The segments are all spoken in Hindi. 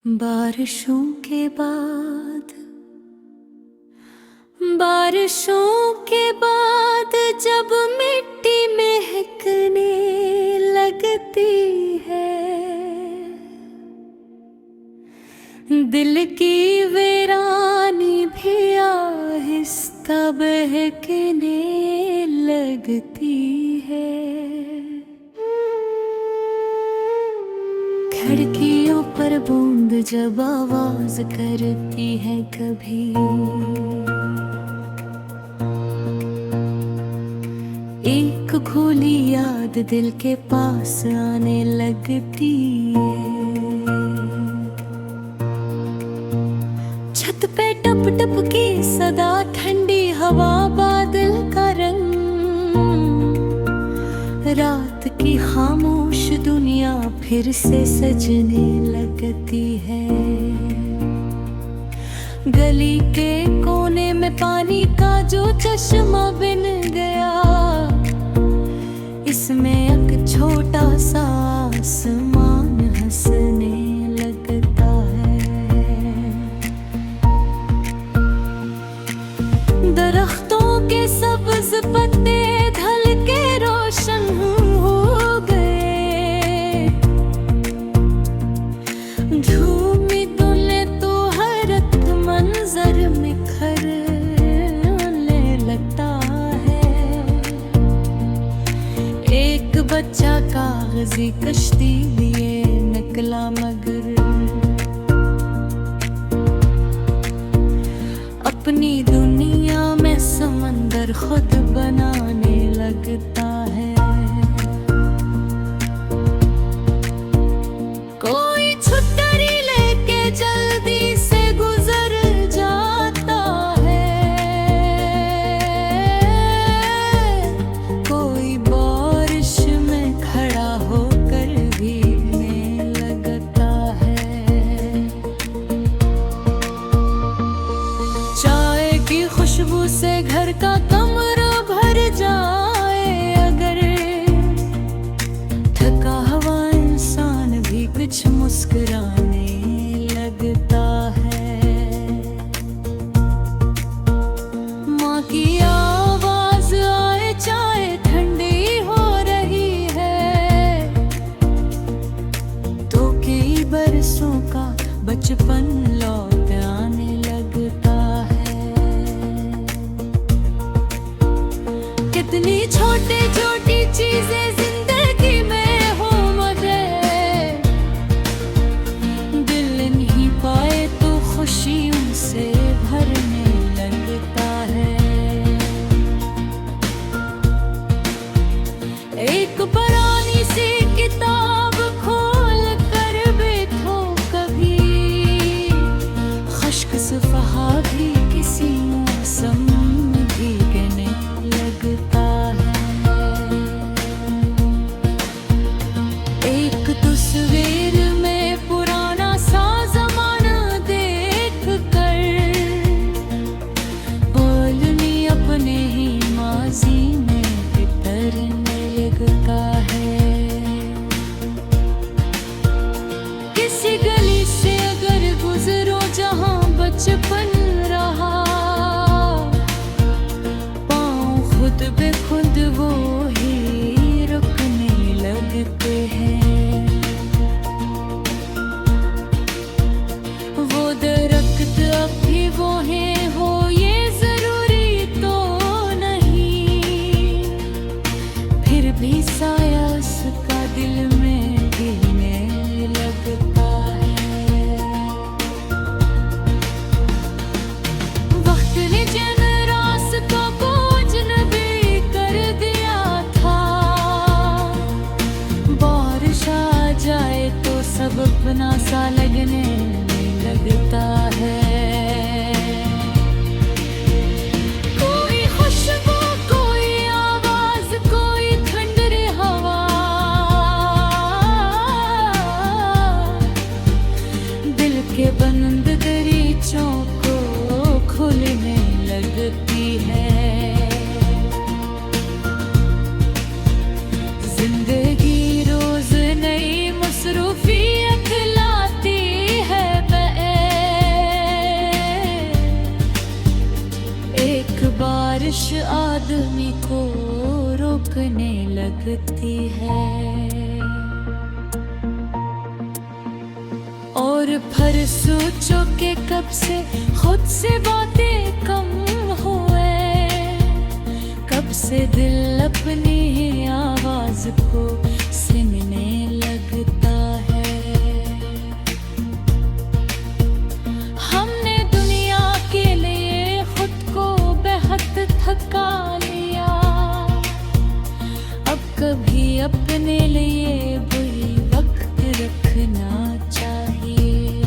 बारिशों के बाद जब मिट्टी महकने लगती है, दिल की वीरानी भी आहिस्ता बहकने लगती है। खिड़कियों पर बूंद जब आवाज करती है कभी, एक खोली याद दिल के पास आने लगती है। छत पे टप टप की सदा, ठंडी हवा, बादल का रंग, रात की खामोश दुनिया फिर से सजने लगती है। गली के कोने में पानी का जो चश्मा बन गया, इसमें एक छोटा सा आसमान हंसने लगता है। दरख्तों के सब्ज पत्ते ढल के रोशन हो गए, झूमी दुले तो हरत मंजर में खरने लगता है। एक बच्चा कागजी कश्ती लिए निकला, मगर अपनी दुनिया में समंदर खुद बनाने लगता है। कोई छुट्टी लेके जल्दी से गुजर जाता है, कोई बारिश में खड़ा होकर भीगने लगता है। चाय की खुशबू से घर का कमरा भर जाए, अगर थका हुआ इंसान भी कुछ मुस्कुराने लगता है। माँ की आवाज आए चाहे ठंडी हो रही है, तो कई बरसों का बचपन लौट आने लगता है। कितनी छोटी छोटी चीजें जिंदगी में हो, मगर दिल नहीं पाए तो खुशियों से भरने लगता है। एक पुरानी सी किताब खोल कर बैठो कभी, खुश्क सफ़हा भी किसी मौसम में भीगने लगता है। एक तस्वीर में पुराना सा ज़माना देख कर, बोलनी अपने ही माजी में बितरने लगता है। किसी गली से अगर गुजरो जहाँ बचपन रहा, पाँव खुद बे खुद वो ही रुकने लगते हैं। वो दरख्त अब भी वो हैं, हो ये जरूरी तो नहीं, फिर भी साया उसका दिल में गिरने लगता है। वक्त ने जिन रास्तों को अजनबी कर दिया था, बारिश आ जाए तो सब अपना सा लगने लगता है। कोई खुशबू, कोई आवाज, कोई ठंडी हवा, दिल के बंद दरीचों को खुलने लगती है। जिंदगी रोज नई मसरूफियत लाती है, बारिश आदमी को रोकने लगती है, और फिर सोचो कि कब से खुद से बातें कम हुए, कब से दिल अपनी आवाज को सुनने लगता है। हमने दुनिया के लिए खुद को बेहद थका लिया, अब कभी अपने लिए भी वक्त रखना चाहिए।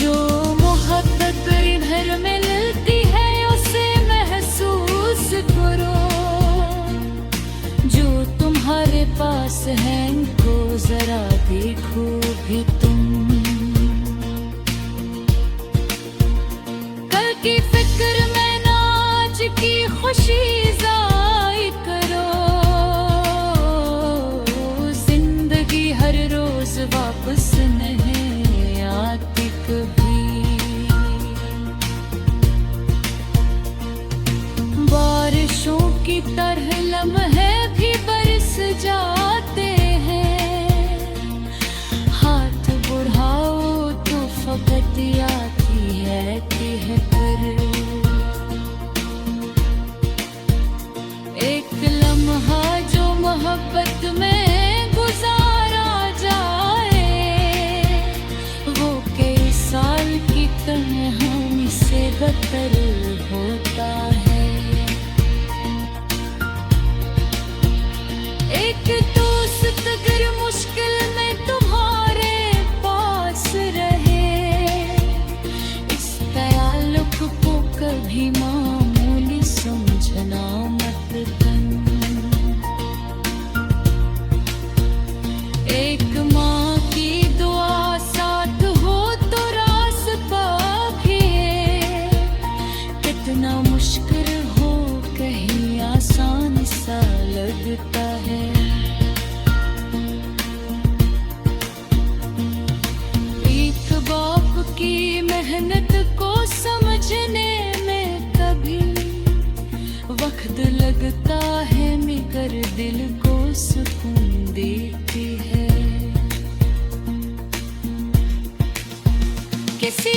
जो मोहब्बत इधर मिलती है उसे महसूस करो, जो तुम्हारे पास है इनको जरा देखो भी तुम। कल की फिक्र में ना आज की खुशी ज़ाय करो, जिंदगी हर रोज वापस नहीं आती कभी। बारिशों की तरह लम्हे भी बरस जाते हैं, हाथ बढ़ाओ तो फकत आती है पर। एक लम्हा जो मोहब्बत में गुजारा जाए, वो कई साल की कहानी से बदतर होता है। एक दोस्त अगर मुश्किल में तुम्हारे पास रहे, इस ताल्लुक को कभी मामूली समझना मत बन। एक माँ की दुआ साथ हो तो रास्ता भी कितना मुश्किल हो कहीं आसान सा लगता है। एक बाप की मेहनत को समझने में कभी वक्त लगता है, मगर दिल को सुकून देती है। किसी